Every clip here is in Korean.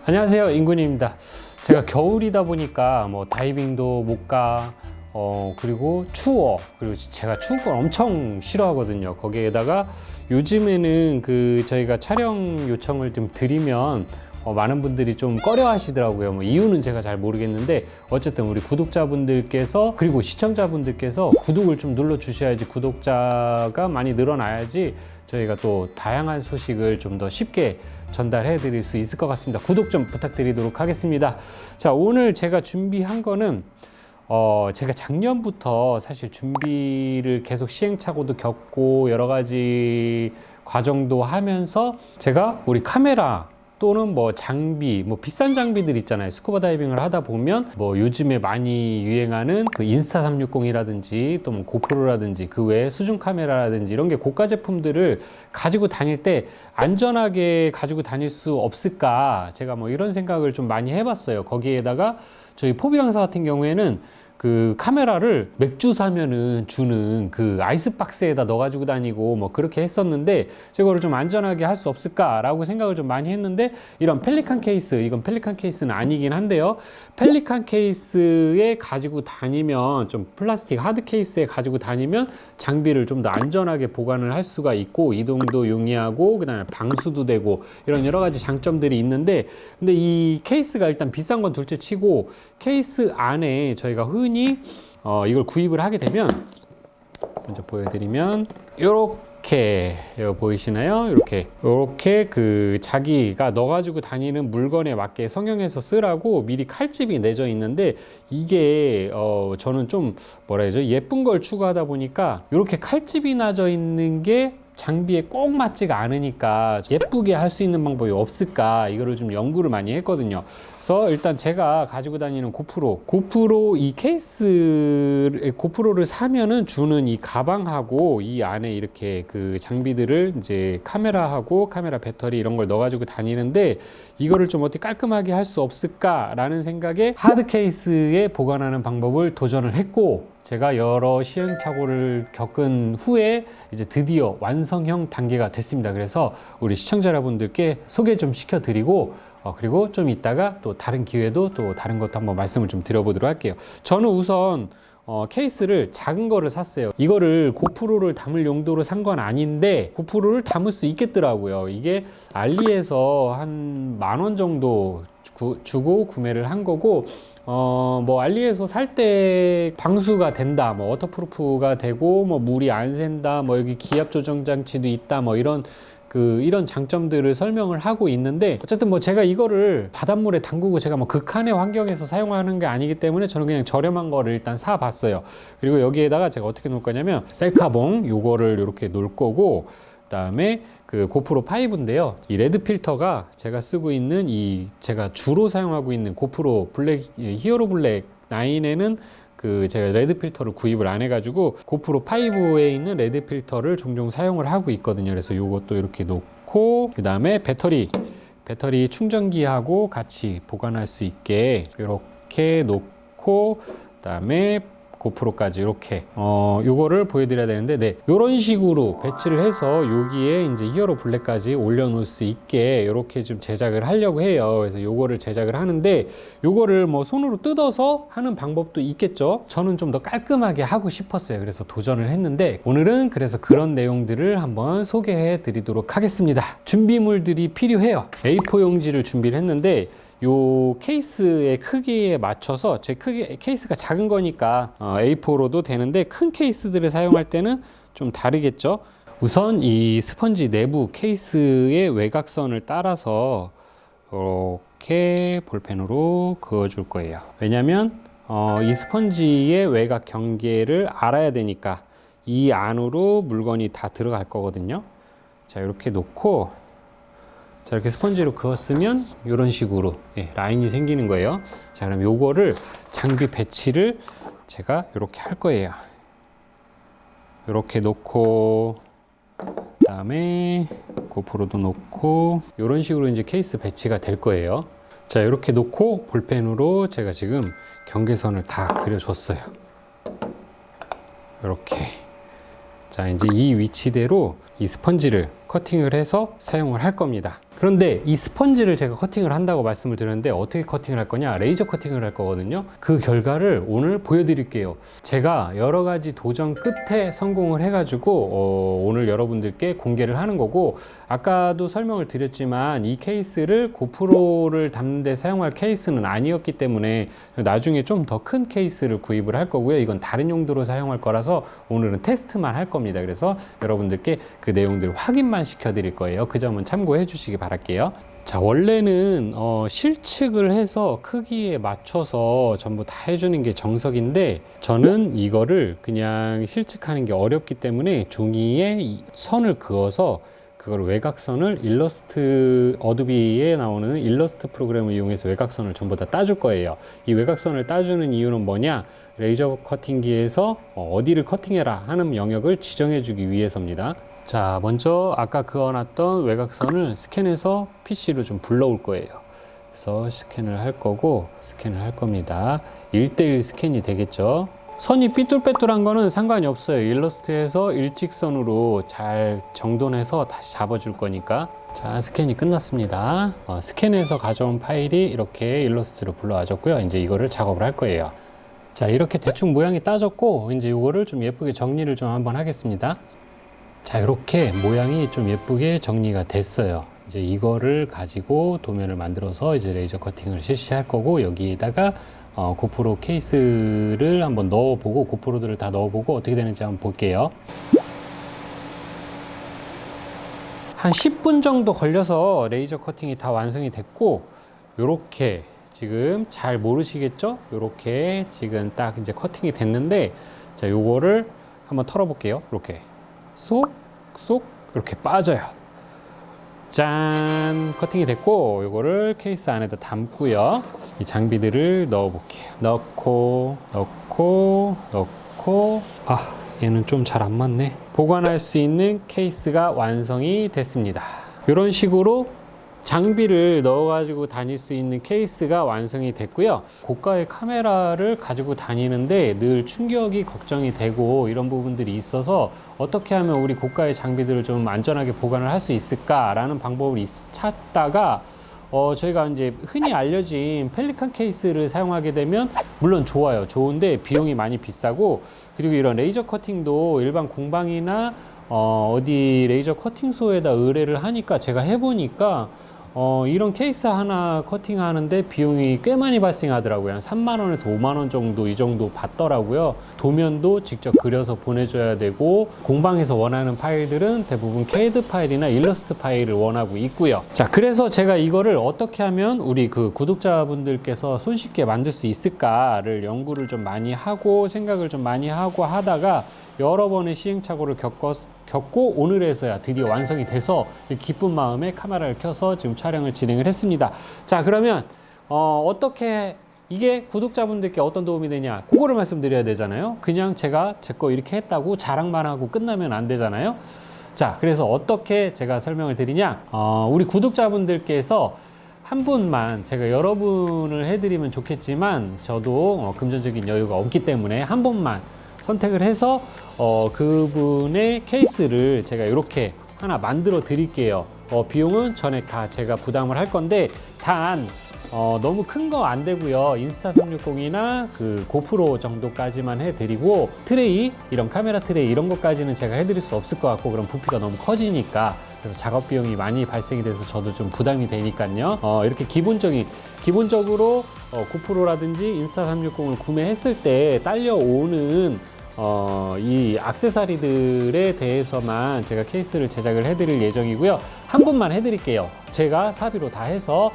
안녕하세요, 인군입니다. 제가 겨울이다 보니까 뭐 다이빙도 못 가, 그리고 추워. 그리고 제가 추운 걸 엄청 싫어하거든요. 거기에다가 요즘에는 저희가 촬영 요청을 좀 드리면 많은 분들이 좀 꺼려 하시더라고요. 뭐 이유는 제가 잘 모르겠는데, 어쨌든 우리 구독자분들께서 그리고 시청자분들께서 구독을 좀 눌러 주셔야지, 구독자가 많이 늘어나야지 저희가 또 다양한 소식을 좀 더 쉽게 전달해 드릴 수 있을 것 같습니다. 구독 좀 부탁드리도록 하겠습니다. 자, 오늘 제가 준비한 거는 제가 작년부터 사실 준비를 계속 시행착오도 겪고 여러 가지 과정도 하면서, 제가 우리 카메라 또는 뭐 장비, 뭐 비싼 장비들 있잖아요. 스쿠버 다이빙을 하다 보면 뭐 요즘에 많이 유행하는 그 인스타 360이라든지 또 뭐 고프로라든지 그 외에 수중 카메라라든지 이런 게 고가 제품들을 가지고 다닐 때 안전하게 가지고 다닐 수 없을까, 제가 뭐 이런 생각을 좀 많이 해봤어요. 거기에다가 저희 포비 강사 같은 경우에는 그 카메라를 맥주 사면은 주는 그 아이스박스에다 넣어가지고 다니고 뭐 그렇게 했었는데, 저거를 좀 안전하게 할 수 없을까라고 생각을 좀 많이 했는데, 이런 펠리칸 케이스, 이건 펠리칸 케이스는 아니긴 한데요. 펠리칸 케이스에 가지고 다니면, 좀 플라스틱 하드 케이스에 가지고 다니면 장비를 좀 더 안전하게 보관을 할 수가 있고, 이동도 용이하고, 그 다음에 방수도 되고, 이런 여러 가지 장점들이 있는데, 근데 이 케이스가 일단 비싼 건 둘째 치고, 케이스 안에 저희가 흔히 이걸 구입을 하게 되면, 먼저 보여드리면 이렇게 보이시나요? 이렇게 그 자기가 넣어가지고 다니는 물건에 맞게 성형해서 쓰라고 미리 칼집이 내져 있는데, 이게 저는 좀 뭐라 해야죠, 예쁜 걸 추구하다 보니까 이렇게 칼집이 나져 있는 게 장비에 꼭 맞지가 않으니까 예쁘게 할 수 있는 방법이 없을까, 이거를 좀 연구를 많이 했거든요. 그래서 일단 제가 가지고 다니는 고프로 이 케이스, 고프로를 사면은 주는 이 가방하고 이 안에 이렇게 그 장비들을, 이제 카메라하고 카메라 배터리 이런 걸 넣어가지고 다니는데, 이거를 좀 어떻게 깔끔하게 할 수 없을까라는 생각에 하드 케이스에 보관하는 방법을 도전을 했고, 제가 여러 시행착오를 겪은 후에 이제 드디어 완성형 단계가 됐습니다. 그래서 우리 시청자 여러분들께 소개 좀 시켜드리고, 그리고 좀 이따가 또 다른 기회도 또 다른 것도 한번 말씀을 좀 드려보도록 할게요. 저는 우선 케이스를 작은 거를 샀어요. 이거를 고프로를 담을 용도로 산 건 아닌데, 고프로를 담을 수 있겠더라고요. 이게 알리에서 한 10,000원 정도 주고 구매를 한 거고, 뭐 알리에서 살 때 방수가 된다, 뭐 워터프루프가 되고, 뭐 물이 안 샌다, 뭐 여기 기압 조정 장치도 있다, 뭐 이런 장점들을 설명을 하고 있는데, 어쨌든 뭐 제가 이거를 바닷물에 담그고 제가 뭐 극한의 환경에서 사용하는 게 아니기 때문에 저는 그냥 저렴한 거를 일단 사 봤어요. 그리고 여기에다가 제가 어떻게 놓을 거냐면, 셀카봉 요거를 이렇게 놓을 거고, 그다음에 그 고프로 5인데요. 이 레드 필터가 제가 쓰고 있는, 제가 주로 사용하고 있는 고프로 블랙, 히어로 블랙 9에는 제가 레드 필터를 구입을 안 해가지고 고프로 5에 있는 레드 필터를 종종 사용을 하고 있거든요. 그래서 요것도 이렇게 놓고, 그 다음에 배터리 충전기하고 같이 보관할 수 있게 이렇게 놓고, 그 다음에 고프로까지 이렇게 요거를 보여드려야 되는데, 네, 요런 식으로 배치를 해서 여기에 이제 히어로 블랙까지 올려놓을 수 있게 이렇게 좀 제작을 하려고 해요. 그래서 요거를 제작을 하는데, 요거를 뭐 손으로 뜯어서 하는 방법도 있겠죠. 저는 좀 더 깔끔하게 하고 싶었어요. 그래서 도전을 했는데, 오늘은 그래서 그런 내용들을 한번 소개해 드리도록 하겠습니다. 준비물들이 필요해요. A4 용지를 준비를 했는데, 요 케이스의 크기에 맞춰서, 케이스가 작은 거니까 A4로도 되는데, 큰 케이스들을 사용할 때는 좀 다르겠죠. 우선 이 스펀지 내부 케이스의 외곽선을 따라서 이렇게 볼펜으로 그어줄 거예요. 왜냐면 이 스펀지의 외곽 경계를 알아야 되니까, 이 안으로 물건이 다 들어갈 거거든요. 자, 이렇게 놓고, 자, 이렇게 스펀지로 그었으면 이런 식으로 라인이 생기는 거예요. 자, 그럼 요거를, 장비 배치를 제가 이렇게 할 거예요. 이렇게 놓고, 그 다음에 고프로도 놓고, 이런 식으로 이제 케이스 배치가 될 거예요. 자, 이렇게 놓고 볼펜으로 제가 지금 경계선을 다 그려줬어요. 이렇게. 자, 이제 이 위치대로 이 스펀지를 커팅을 해서 사용을 할 겁니다. 그런데 이 스펀지를 제가 커팅을 한다고 말씀을 드렸는데 어떻게 커팅을 할 거냐? 레이저 커팅을 할 거거든요. 그 결과를 오늘 보여드릴게요. 제가 여러 가지 도전 끝에 성공을 해가지고 오늘 여러분들께 공개를 하는 거고, 아까도 설명을 드렸지만 이 케이스를 고프로를 담는 데 사용할 케이스는 아니었기 때문에 나중에 좀 더 큰 케이스를 구입을 할 거고요. 이건 다른 용도로 사용할 거라서 오늘은 테스트만 할 겁니다. 그래서 여러분들께 그 내용들 확인만 시켜 드릴 거예요. 그 점은 참고해 주시기 바랄게요. 자, 원래는 실측을 해서 크기에 맞춰서 전부 다 해주는 게 정석인데, 저는 이거를 그냥 실측하는 게 어렵기 때문에 종이에 선을 그어서 그걸 외곽선을 어도비에 나오는 일러스트 프로그램을 이용해서 외곽선을 전부 다 따줄 거예요. 이 외곽선을 따주는 이유는 뭐냐? 레이저 커팅기에서 어디를 커팅해라 하는 영역을 지정해 주기 위해서입니다. 자, 먼저 아까 그어놨던 외곽선을 스캔해서 PC로 좀 불러올 거예요. 그래서 스캔을 할 거고, 스캔을 할 겁니다. 1:1 스캔이 되겠죠. 선이 삐뚤빼뚤한 거는 상관이 없어요. 일러스트에서 일직선으로 잘 정돈해서 다시 잡아줄 거니까. 자, 스캔이 끝났습니다. 스캔해서 가져온 파일이 이렇게 일러스트로 불러와줬고요. 이제 이거를 작업을 할 거예요. 자, 이렇게 대충 모양이 따졌고, 이제 이거를 좀 예쁘게 정리를 좀 한번 하겠습니다. 자, 이렇게 모양이 좀 예쁘게 정리가 됐어요. 이제 이거를 가지고 도면을 만들어서 이제 레이저 커팅을 실시할 거고, 여기에다가 고프로 케이스를 한번 넣어보고, 고프로들을 다 넣어보고 어떻게 되는지 한번 볼게요. 한 10분 정도 걸려서 레이저 커팅이 다 완성이 됐고, 요렇게 지금 잘 모르시겠죠? 요렇게 지금 딱 이제 커팅이 됐는데, 자, 요거를 한번 털어볼게요. 이렇게 쏙 이렇게 빠져요. 짠! 커팅이 됐고, 요거를 케이스 안에다 담고요. 이 장비들을 넣어 볼게요. 넣고 얘는 좀 잘 안 맞네. 보관할 수 있는 케이스가 완성이 됐습니다. 이런 식으로 장비를 넣어가지고 다닐 수 있는 케이스가 완성이 됐고요. 고가의 카메라를 가지고 다니는데 늘 충격이 걱정이 되고 이런 부분들이 있어서 어떻게 하면 우리 고가의 장비들을 좀 안전하게 보관을 할 수 있을까라는 방법을 찾다가 저희가 이제 흔히 알려진 펠리칸 케이스를 사용하게 되면 물론 좋은데 비용이 많이 비싸고, 그리고 이런 레이저 커팅도 일반 공방이나 어디 레이저 커팅소에다 의뢰를 하니까 제가 해보니까 이런 케이스 하나 커팅하는데 비용이 꽤 많이 발생하더라고요. 한 3만 원에서 5만 원 정도, 이 정도 받더라고요. 도면도 직접 그려서 보내줘야 되고, 공방에서 원하는 파일들은 대부분 CAD 파일이나 일러스트 파일을 원하고 있고요. 자, 그래서 제가 이거를 어떻게 하면 우리 그 구독자분들께서 손쉽게 만들 수 있을까를 연구를 좀 많이 하고 생각을 좀 많이 하고 하다가 여러 번의 시행착오를 겪고 오늘에서야 드디어 완성이 돼서 기쁜 마음에 카메라를 켜서 지금 촬영을 진행을 했습니다. 자, 그러면 어떻게 이게 구독자분들께 어떤 도움이 되냐, 그거를 말씀드려야 되잖아요. 그냥 제가 제 거 이렇게 했다고 자랑만 하고 끝나면 안 되잖아요. 자, 그래서 어떻게 제가 설명을 드리냐, 우리 구독자분들께서 한 분만, 제가 여러분을 해드리면 좋겠지만 저도 금전적인 여유가 없기 때문에 한 분만 선택을 해서 그분의 케이스를 제가 이렇게 하나 만들어 드릴게요. 비용은 전액 다 제가 부담을 할 건데, 단 너무 큰 거 안 되고요. 인스타360이나 그 고프로 정도까지만 해드리고, 트레이, 이런 카메라 트레이 이런 것까지는 제가 해드릴 수 없을 것 같고, 그럼 부피가 너무 커지니까, 그래서 작업 비용이 많이 발생이 돼서 저도 좀 부담이 되니까요. 이렇게 기본적으로 고프로라든지 인스타360을 구매했을 때 딸려오는 이 액세서리들에 대해서만 제가 케이스를 제작을 해드릴 예정이고요. 한 분만 해드릴게요. 제가 사비로 다 해서.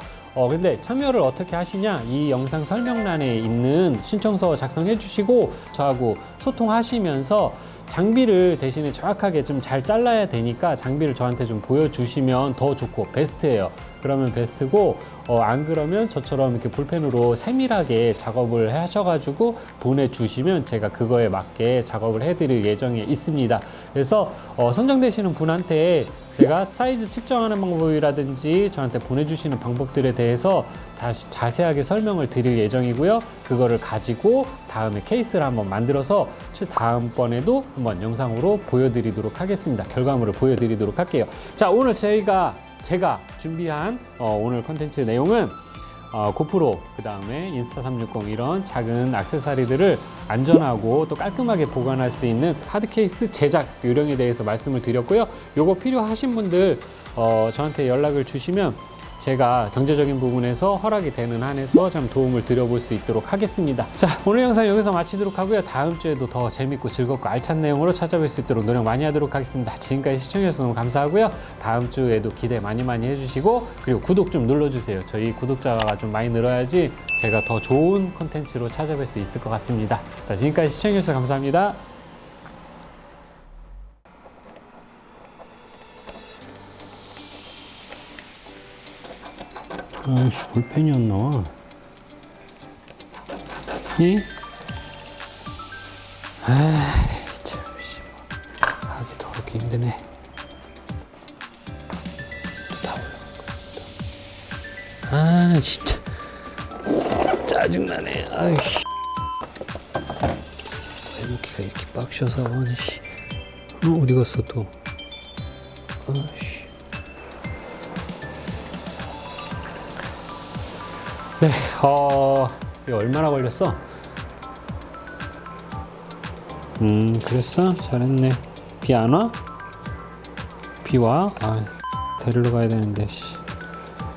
근데 참여를 어떻게 하시냐, 이 영상 설명란에 있는 신청서 작성해 주시고 저하고 소통하시면서 장비를 대신에 정확하게 좀 잘 잘라야 되니까 장비를 저한테 좀 보여주시면 더 좋고 베스트예요. 그러면 베스트고, 안 그러면 저처럼 이렇게 볼펜으로 세밀하게 작업을 하셔가지고 보내주시면 제가 그거에 맞게 작업을 해드릴 예정에 있습니다. 그래서 선정되시는 분한테 제가 사이즈 측정하는 방법이라든지 저한테 보내주시는 방법들에 대해서 다시 자세하게 설명을 드릴 예정이고요. 그거를 가지고 다음에 케이스를 한번 만들어서 다음번에도 한번 영상으로 보여드리도록 하겠습니다. 결과물을 보여드리도록 할게요. 자, 오늘 제가 준비한 오늘 컨텐츠 내용은 고프로, 그 다음에 인스타360 이런 작은 액세서리들을 안전하고 또 깔끔하게 보관할 수 있는 하드 케이스 제작 요령에 대해서 말씀을 드렸고요. 요거 필요하신 분들 저한테 연락을 주시면 제가 경제적인 부분에서 허락이 되는 한에서 좀 도움을 드려볼 수 있도록 하겠습니다. 자, 오늘 영상 여기서 마치도록 하고요. 다음 주에도 더 재밌고 즐겁고 알찬 내용으로 찾아뵐 수 있도록 노력 많이 하도록 하겠습니다. 지금까지 시청해주셔서 너무 감사하고요. 다음 주에도 기대 많이 해주시고, 그리고 구독 좀 눌러주세요. 저희 구독자가 좀 많이 늘어야지 제가 더 좋은 컨텐츠로 찾아뵐 수 있을 것 같습니다. 자, 지금까지 시청해주셔서 감사합니다. 아이씨, 볼펜이 안 나와. 이? 아이, 참, 하기 더럽게 힘드네. 다 올라간 거. 아, 진짜. 짜증나네. 아이씨. 이렇게 빡셔서, 아이씨. 어디 갔어, 또? 아이씨. 네, 이거 얼마나 걸렸어? 그랬어? 잘했네. 비 안 와? 비 와? 아, 데리러 가야 되는데, 씨.